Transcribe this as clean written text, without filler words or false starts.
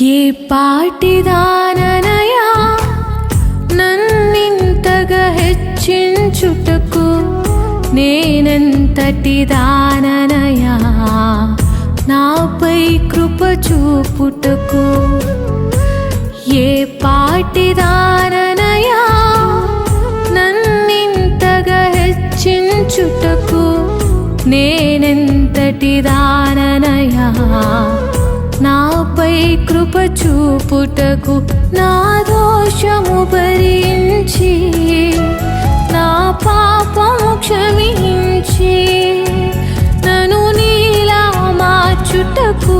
ఏ పాటిదాననయా నన్నింతగా హెచ్చించుటకు, నేనెంతటి దాననయా నాపై కృప చూపుటకు. ఏ పాటిదాననయా నన్నింతగా హెచ్చించుటకు, నేనెంతటి దాననయా నాపై కృప చూపుటకు. నా దోషము భరించి నా పాపము క్షమించి నన్ను నీలా మార్చుటకు